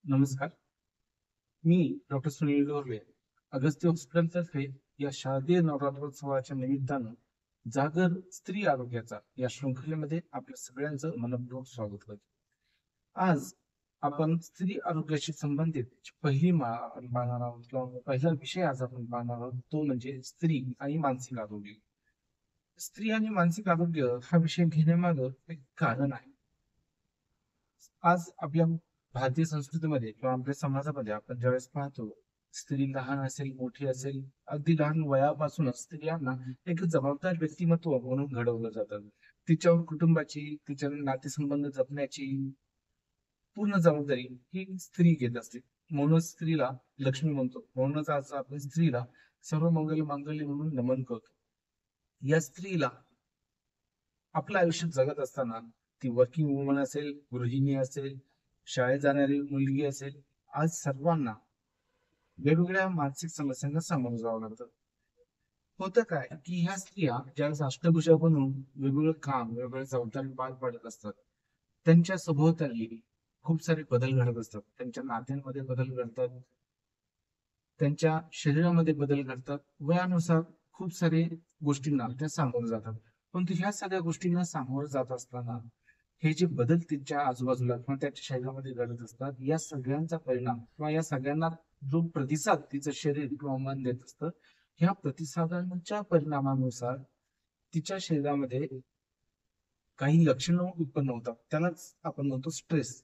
नमस्कार. मी doctor Sunil doorway, Agastya हॉस्पिटलतर्फे या शारदीय नवरात्रोत्सवाच्या निमित्तानं जागर स्त्री आरोग्याचा या शृंखलेमध्ये आपल्या सगळ्यांचं मनपूर्वक स्वागत करतो. आज आपण स्त्री आरोग्याशी संबंधित जी पहिली आपण पाहणार आहोत किंवा पहिला विषय आज आपण पाहणार आहोत तो म्हणजे स्त्री आणि मानसिक आरोग्य. स्त्री आणि मानसिक आरोग्य हा विषय घेण्यामागं एक कारण आहे. आज आपल्या भारतीय संस्कृतीमध्ये किंवा आपल्या समाजामध्ये आपण ज्यावेळेस पाहतो, स्त्री लहान असेल मोठी असेल, अगदी लहान वयापासूनच स्त्रियांना एक जबाबदार व्यक्तिमत्व म्हणून घडवलं जातं. तिच्यावर कुटुंबाची, तिच्या नातेसंबंध जपण्याची पूर्ण जबाबदारी ही स्त्री घेत असते. म्हणूनच स्त्रीला लक्ष्मी म्हणतो. म्हणूनच आज आपण स्त्रीला सर्व मंगल मांगल्य म्हणून नमन करतो. या स्त्रीला आपलं आयुष्य जगत असताना ती वर्किंग वुमन असेल, गृहिणी असेल, शाळेत जाणारी मुलगी असेल, आज सर्वांना वेगवेगळ्या मानसिक समस्यांना सामोरं जावं लागतं. होतं काय की ह्या स्त्रिया ज्यावेळेस अष्टभुजा बनून वेगवेगळं काम, वेगवेगळ्या जबाबदारी पार पाडत असतात, त्यांच्या सभोवताली खूप सारे बदल घडत असतात. त्यांच्या नात्यांमध्ये बदल घडतात, त्यांच्या शरीरामध्ये बदल घडतात. वयानुसार खूप सारे गोष्टींना त्या सामोरं जातात. पण ह्या सगळ्या गोष्टींना सामोरं जात असताना हे जे बदल तिच्या आजूबाजूला किंवा त्याच्या शरीरामध्ये घडत असतात, या सगळ्यांचा परिणाम किंवा या सगळ्यांना जो प्रतिसाद तिचं शरीर किंवा मन देत असतं, ह्या प्रतिसादांच्या परिणामानुसार तिच्या शरीरामध्ये काही लक्षणं उत्पन्न होतात. त्यालाच आपण म्हणतो स्ट्रेस.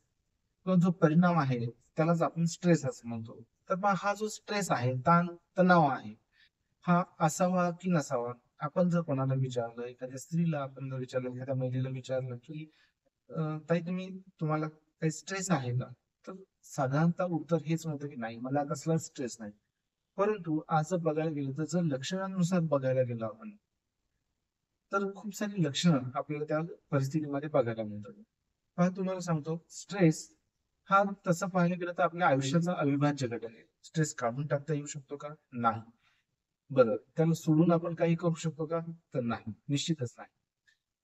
किंवा जो परिणाम आहे त्यालाच आपण स्ट्रेस असं म्हणतो. तर मग हा जो स्ट्रेस आहे, ताण तणाव आहे, हा असावा की नसावा? आपण जर कोणाला विचारलं, एखाद्या स्त्रीला आपण जर विचारलं, एखाद्या महिलेला विचारलं की ताई तुम्हाला काही स्ट्रेस आहे का? तर साधारणतः उत्तर हेच होतं की नाही, मला कसलाच स्ट्रेस नाही. परंतु आज जर बघायला गेलं तर जर लक्षणांनुसार बघायला गेलो आपण, तर खूप सारी लक्षणं आपल्याला त्या परिस्थितीमध्ये बघायला मिळतात. पहा तुम्हाला सांगतो, स्ट्रेस हा तसं पाहायला गेलं तर आपल्या आयुष्याचा अविभाज्य घटक आहे. स्ट्रेस काढून टाकता येऊ शकतो का? नाही. बरं, त्याला सोडून आपण काही करू शकतो का? तर नाही, निश्चितच नाही.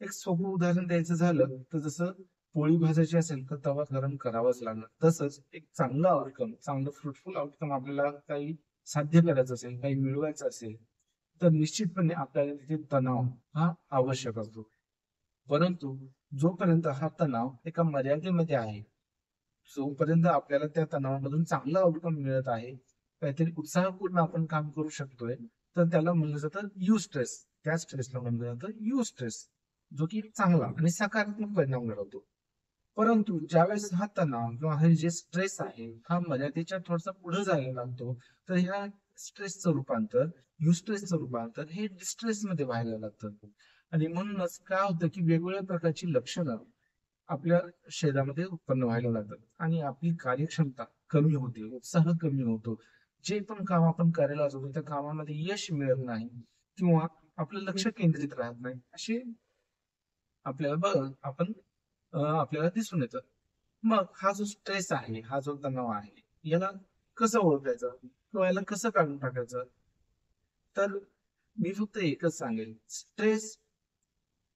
एक सोपं उदाहरण द्यायचं झालं तर जसं पोळी भाजायची असेल तर तवा गरम करावाच लागणार. तसंच एक चांगलं आउटकम, चांगलं फ्रुटफुल आउटकम आपल्याला काही साध्य करायचं असेल, काही मिळवायचं असेल, तर निश्चितपणे आपल्याला तिथे तणाव हा आवश्यक असतो. परंतु जोपर्यंत हा तणाव एका मर्यादेमध्ये आहे, जोपर्यंत आपल्याला त्या तणावामधून चांगलं आउटकम मिळत आहे, काहीतरी उत्साहपूर्ण आपण काम करू शकतोय, तर त्याला म्हणलं जातं यू स्ट्रेस. त्या स्ट्रेसला म्हणलं जातं यू स्ट्रेस, जो की चांगला आणि सकारात्मक परिणाम घडवतो. परंतु ज्यावेळेस हा तणाव किंवा हे जे स्ट्रेस आहे, हा मर्यादेच्या थोडासा पुढे जायला लागतो, तर ह्या स्ट्रेसचं रूपांतर, युस्ट्रेसचं रूपांतर हे डिस्ट्रेसमध्ये व्हायला लागतं. आणि म्हणूनच काय होतं, की वेगवेगळ्या प्रकारची लक्षणं आपल्या शरीरामध्ये उत्पन्न व्हायला लागतात आणि आपली कार्यक्षमता कमी होते, उत्साह कमी होतो. जे पण काम आपण करायला जातो, त्या कामामध्ये यश मिळत नाही किंवा आपलं लक्ष केंद्रित राहत नाही. असे आपल्याला आपल्याला दिसून येतं. मग हा जो स्ट्रेस आहे, हा जो तणाव आहे, याला कसं ओळखायचं किंवा याला कसं काढून टाकायचं? तर मी फक्त एकच सांगेल, स्ट्रेस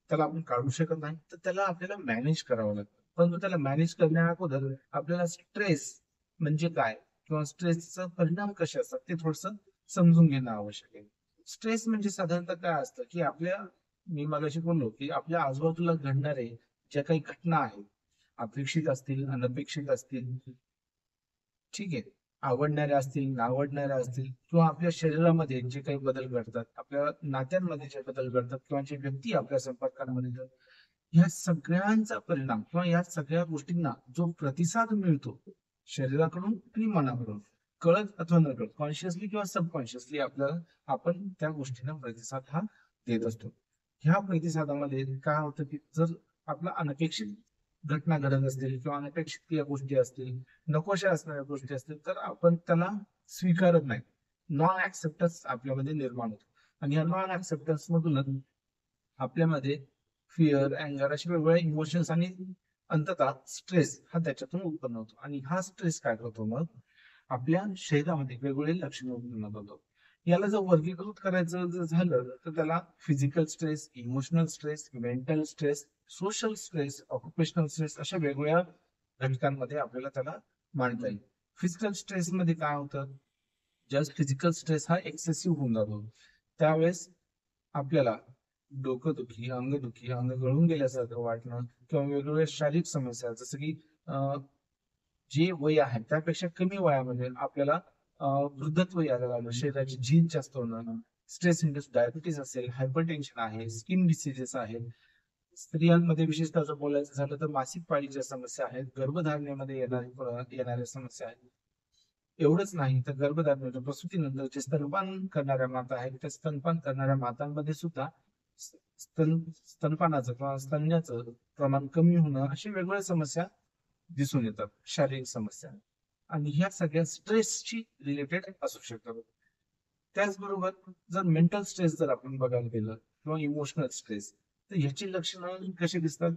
त्याला आपण काढू शकत नाही, तर त्याला आपल्याला मॅनेज करावं लागतं. परंतु त्याला मॅनेज करण्या अगोदर आपल्याला स्ट्रेस म्हणजे काय किंवा स्ट्रेसचा परिणाम कसे असतात ते थोडंसं समजून घेणं आवश्यक आहे. स्ट्रेस म्हणजे साधारणतः काय असतं, की मी मगाशी बोललो, की आपल्या आजूबाजूला घडणारे ज्या काही घटना आहेत, अपेक्षित असतील, अनपेक्षित असतील, ठीक आहे. आवडणाऱ्या असतील, नावडणाऱ्या असतील किंवा आपल्या शरीरामध्ये जे काही बदल घडतात, आपल्या नात्यांमध्ये जे बदल घडतात किंवा जे व्यक्ती आपल्या संपर्कामध्ये येतात, ह्या सगळ्यांचा परिणाम किंवा या सगळ्या गोष्टींना जो प्रतिसाद मिळतो शरीराकडून आणि मनाकडून, कळत अथवा नकळत, कॉन्शियसली किंवा सबकॉन्शियसली आपण त्या गोष्टींना प्रतिसाद हा देत असतो. ह्या प्रतिसादामध्ये काय होतं, की जर आपला अनपेक्षित घटना घडत असतील किंवा अनपेक्षित या गोष्टी असतील, नकोशा असणाऱ्या गोष्टी असतील, तर आपण त्याला स्वीकारत नाही. नॉन ऍक्सेप्टन्स आपल्यामध्ये निर्माण होतो आणि या नॉन ऍक्सेप्टन्स मधूनच आपल्यामध्ये फिअर, अँगर असे वेगवेगळे इमोशन्स आणि अंततः स्ट्रेस हा त्याच्यातून उत्पन्न होतो. आणि हा स्ट्रेस काय करतो, मग आपल्या शरीरामध्ये वेगवेगळे लक्षणं उत्पन्न करतो. याला जर वर्गीकृत करायचं जर झालं तर त्याला physical stress, emotional stress, mental stress, social stress, occupational stress अशा वेगवेगळ्या घटकांमध्ये आपल्याला त्याला मांडता येईल. फिजिकल स्ट्रेस मध्ये काय होतं, ज्यावेळेस फिजिकल स्ट्रेस हा एक्सेसिव्ह होऊन जातो त्यावेळेस आपल्याला डोकंदुखी, अंगदुखी, अंग गळून गेल्यासारखं वाटणं किंवा वेगवेगळ्या शारीरिक समस्या, जसं की जे वय आहे त्यापेक्षा कमी वयामध्ये आपल्याला वृद्धत्व यायला लागलं, शरीराची झीज जास्त होणं, स्ट्रेस इंड्यूस डायबिटीस असेल, हायपरटेन्शन आहे, स्किन डिसीजेस आहेत. स्त्रियांमध्ये विशेषतः जर बोलायचं झालं तर मासिक पाळीच्या समस्या आहेत, गर्भधारणेमध्ये येणाऱ्या समस्या आहेत. एवढंच नाही तर गर्भधारणेच्या प्रसूतीनंतर जे स्तनपान करणाऱ्या माता आहेत त्या स्तनपान करणाऱ्या मातांमध्ये सुद्धा स्तनपानाचं किंवा स्तन्याचं प्रमाण कमी होणं, अशी वेगवेगळ्या समस्या दिसून येतात, शारीरिक समस्या. आणि ह्या सगळ्या स्ट्रेसची रिलेटेड असू शकतात. त्याचबरोबर जर मेंटल स्ट्रेस जर आपण बघायला गेलं किंवा इमोशनल स्ट्रेस, तर ह्याची लक्षणं कशी दिसतात?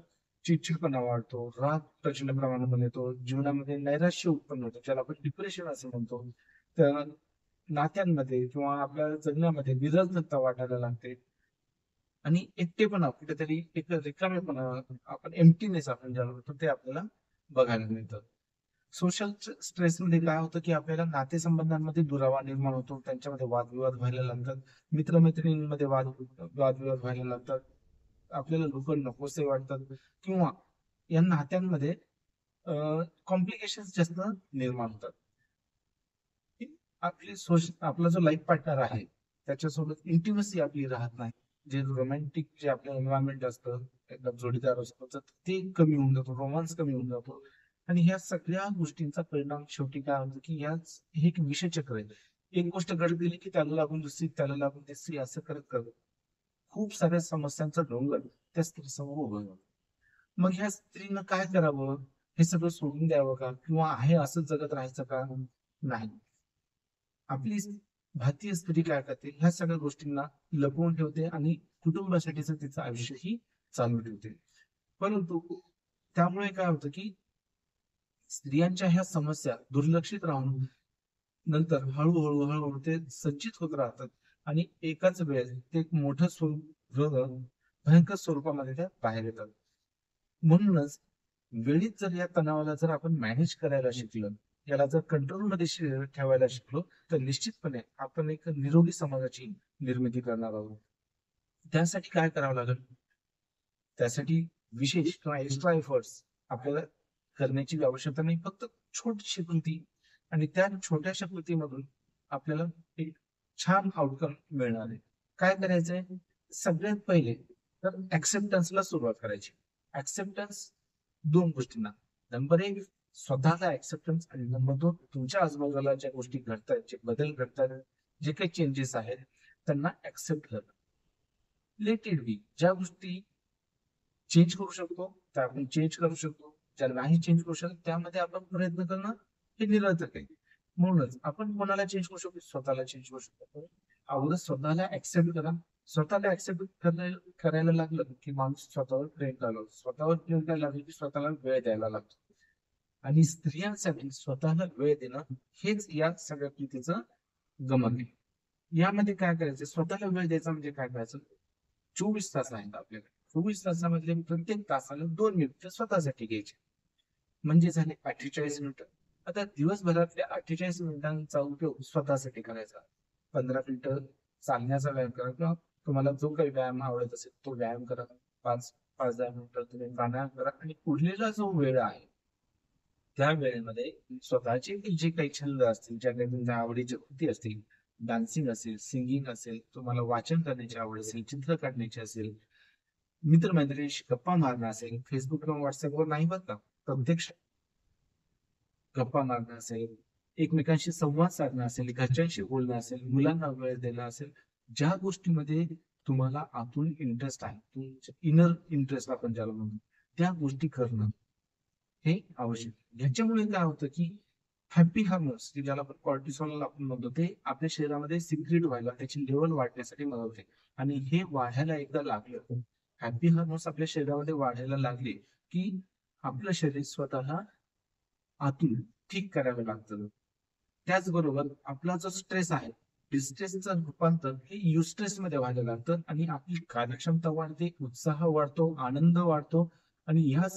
चिडचिडपणा वाढतो, राग प्रचंड प्रमाणामध्ये येतो, जीवनामध्ये नैराश्य उत्पन्न होतं, ज्याला आपण डिप्रेशन असं म्हणतो. तर नात्यांमध्ये किंवा आपल्या जगण्यामध्ये विरजनता वाटायला लागते आणि एकटेपणा, कुठेतरी एक रिकामेपणा, आपण एम्प्टीनेस आपण ज्याला म्हणतो ते आपल्याला बघायला मिळतं. सोशल स्ट्रेस मध्ये काय होतं की आपल्याला नातेसंबंधांमध्ये दुरावा निर्माण होतो, त्यांच्यामध्ये वादविवाद व्हायला लागतात, मित्रमैत्रिणींमध्ये वादविवाद व्हायला लागतात, आपल्याला लोक नकोसे वाटतात किंवा या नात्यांमध्ये कॉम्प्लिकेशन जास्त निर्माण होतात. आपला जो लाईफ पार्टनर आहे त्याच्यासोबत इंटिमसी आपली राहत नाही, जे रोमॅन्टिक जे आपलं एन्व्हायरमेंट असतं, एकदम जोडीदार असतं ते कमी होऊन जातो, रोमांस कमी होऊन जातो. आणि ह्या सगळ्या गोष्टींचा परिणाम शेवटी काय होतो की हे एक विषचक्र आहे. एक गोष्ट घडत गेली की त्याला लागून दुसरी, त्याला लागून तिसरी, असं करत करत खूप साऱ्या समस्यांचा डोंगर त्या स्त्रीसमोर उभं राहतो. मग ह्या स्त्रीनं काय करावं? हे सगळं सोडून द्यावं का किंवा आहे असंच जगत राहायचं का? नाही. आपली भारतीय स्त्री काय करते, ह्या सगळ्या गोष्टींना लपवून ठेवते आणि कुटुंबासाठीच तिचं आयुष्यही चालू ठेवते. परंतु त्यामुळे काय होतं की स्त्रियांच्या ह्या समस्या दुर्लक्षित राहून नंतर हळूहळू हळूहळू ते संचित होत राहतात आणि एकाच वेळेस ते एक मोठं स्वरूप, भयंकर स्वरूपामध्ये त्या बाहेर येतात. म्हणूनच वेळीच जर या तणावाला जर आपण मॅनेज करायला शिकलो, याला जर कंट्रोल मध्ये ठेवायला शिकलो, तर निश्चितपणे आपण एक निरोगी समाजाची निर्मिती करणार आहोत. त्यासाठी काय करावं लागेल? त्यासाठी विशेष किंवा एक्स्ट्रा एफर्ट्स आपल्याला करण्याची आवश्यकता नाही, फक्त छोटीशी कृती, आणि त्या छोट्याशा कृतीमधून आपल्याला एक छान आउटकम मिळणार आहे. काय करायचंय? सगळ्यात पहिले तर ऍक्सेप्टन्सला सुरुवात करायची. ऍक्सेप्टन्स दोन गोष्टींना, नंबर एक स्वतःचा ऍक्सेप्टन्स आणि नंबर दोन तुमच्या आजूबाजूला ज्या गोष्टी घडतात, जे बदल घडतात, जे काही चेंजेस आहेत त्यांना ऍक्सेप्ट करणं. Let it be. ज्या गोष्टी चेंज करू शकतो त्या आपण चेंज करू शकतो, ज्या नाही चेंज करू शकतो त्यामध्ये आपण प्रयत्न करणं हे निरर्थक आहे. म्हणूनच आपण कोणाला चेंज करू शकतो? स्वतःला चेंज करू शकतो. अगोदर स्वतःला ऍक्सेप्ट करा. स्वतःला ऍक्सेप्ट करायला लागलं की माणूस स्वतःवर प्रेम करायला लागतो, स्वतःवर प्रेम करायला लागलं की स्वतःला वेळ द्यायला लागतो. आणि स्त्रियांसाठी स्वतःला वेळ देणं हेच या सगळ्या कृतीचं गमन आहे. यामध्ये काय करायचं? स्वतःला वेळ द्यायचा म्हणजे काय करायचं? 24 तास आहेत आपल्याकडे, 24 तासामधले प्रत्येक तासाला 2 मिनिट स्वतःसाठी घ्यायचे, म्हणजे झाले 48 मिनिटं. आता दिवसभरातल्या 48 मिनिटांचा उपयोग स्वतःसाठी करायचा. 15 मिनिटं चालण्याचा व्यायाम करा किंवा तुम्हाला जो काही व्यायाम आवडत असेल तो व्यायाम करा. 5-10 मिनिटं तुम्ही प्राणायाम करा आणि उरलेला जो वेळ आहे त्या वेळेमध्ये स्वतःचे जे काही छंद असतील, ज्या काही तुमच्या आवडीच्या कृती असतील, डान्सिंग असेल, सिंगिंग असेल, तुम्हाला वाचन करण्याची आवड असेल, चित्र काढण्याची असेल, मित्रमैत्रिणीशी गप्पा मारणं असेल, फेसबुक किंवा व्हॉट्सअपवर नाही बघ का, प्रत्यक्ष गप्पा मारणं असेल, एकमेकांशी संवाद साधणं असेल, घरच्यांशी बोलणं असेल, मुलांना वेळ देणं असेल, ज्या गोष्टीमध्ये तुम्हाला आतून इंटरेस्ट आहे, तुमच्या इनर इंटरेस्ट आपण ज्याला म्हणतो, त्या गोष्टी करणं हे आवश्यक. ह्याच्यामुळे काय होतं की हॅपी हार्मोन्स, की ज्याला आपण कॉर्टिसॉल आपण म्हणतो, ते आपल्या शरीरामध्ये सिक्रेट व्हायला, त्याची लेवल वाढण्यासाठी मदत होते. आणि हे वाढायला एकदा लागलं, हॅपी हार्मोन्स आपल्या शरीरामध्ये वाढायला लागले की आपलं शरीर स्वतःला आतून ठीक करावं लागतं. त्याचबरोबर आपला जो स्ट्रेस आहे, डिस्ट्रेसचं रूपांतर हे युस्ट्रेस मध्ये व्हायला लागतं आणि आपली कार्यक्षमता वाढते, उत्साह वाढतो, आनंद वाढतो. आणि ह्या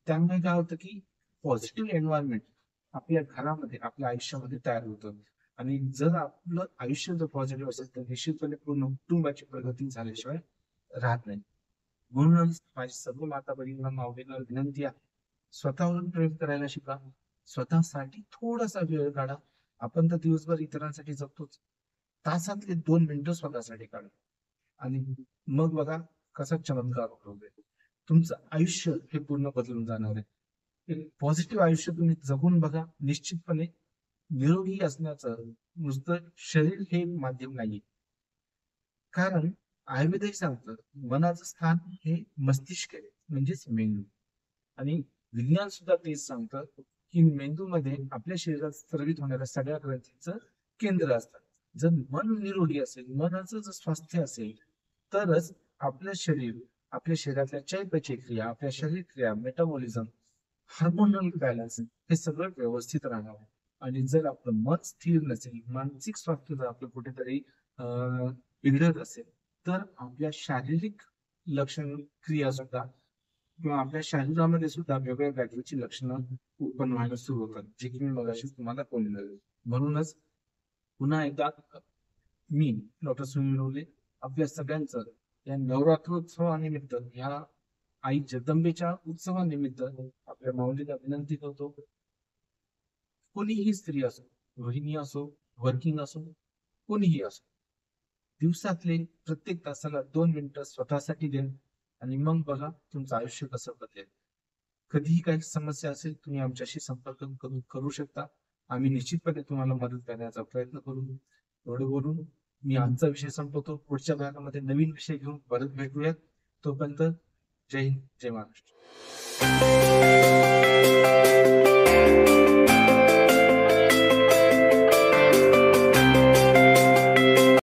त्यामुळे काय होतं की पॉझिटिव्ह एन्व्हायरमेंट आपल्या घरामध्ये आपल्या आयुष्यामध्ये तयार होतं. आणि जर आपलं आयुष्य जर पॉझिटिव्ह असेल तर निश्चितपणे पूर्ण कुटुंबाची प्रगती झाल्याशिवाय राहत नाही. म्हणूनच माझी सर्व माता भगिनींना माऊलींना विनंती आहे, स्वतःवरून प्रेम करायला शिका. स्वतःसाठी थोडासा वेळ काढा. आपण तर दिवसभर इतरांसाठी जगतोच. तासातले 2 मिनिटं स्वतःसाठी काढा. आणि मग बघा कसा चमत्कार होतो ते. तुमचं आयुष्य हे पूर्ण बदलून जाणार आहे. एक पॉझिटिव्ह आयुष्य तुम्ही जगून बघा. निश्चितपणे निरोगी असण्याचं नुसतं शरीर हे एक माध्यम नाहीये. कारण आयुर्वेदही सांगतं मनाचं स्थान हे मस्तिष्क आहे, म्हणजेच मेंदू. आणि विज्ञान सुद्धा तेच सांगतं की मेंदूमध्ये आपल्या शरीरात स्रवित होणाऱ्या सगळ्या ग्रंथींचं केंद्र असतं. जर मन निरोगी असेल, मनाचं जर स्वास्थ्य असेल, तरच आपलं शरीर, आपल्या शरीरातल्या चयापचय क्रिया, आपल्या शरीर क्रिया, मेटाबॉलिझम, हार्मोनल बॅलन्स हे सगळं व्यवस्थित राहणार. आणि जर आपलं मन स्थिर नसेल, मानसिक स्वास्थ्य जर आपलं कुठेतरी बिघडत असेल, तर आपल्या शारीरिक लक्षण क्रिया सुद्धा किंवा आपल्या शरीरामध्ये सुद्धा वेगवेगळ्या व्याधीची लक्षणं उत्पन्न व्हायला सुरू होतात, जे की मी मगाशी तुम्हाला बोललेलं. म्हणूनच पुन्हा एकदा मी डॉक्टर सुनील लोले आपल्या सगळ्यांचं या नवरात्रोत्सवानिमित्त, या आई जगदंबेच्या उत्सवानिमित्त आपल्या माऊलीला विनंती करतो, कोणीही स्त्री असो, गृहिणी असो, वर्किंग असो, कोणीही असो, दिवसातले प्रत्येक तासाला 2 मिनिटं स्वतःसाठी द्या. आणि मग बघा तुमचं आयुष्य कसं बदलेल. कधीही काही समस्या असेल तुम्ही आमच्याशी संपर्क करू शकता. आम्ही निश्चितपणे तुम्हाला मदत करण्याचा प्रयत्न करू. एवढं बोलून मी आजचा विषय संपवतो. पुढच्या भागामध्ये नवीन विषय घेऊन परत भेटूयात. तोपर्यंत जय हिंद, जय महाराष्ट्र.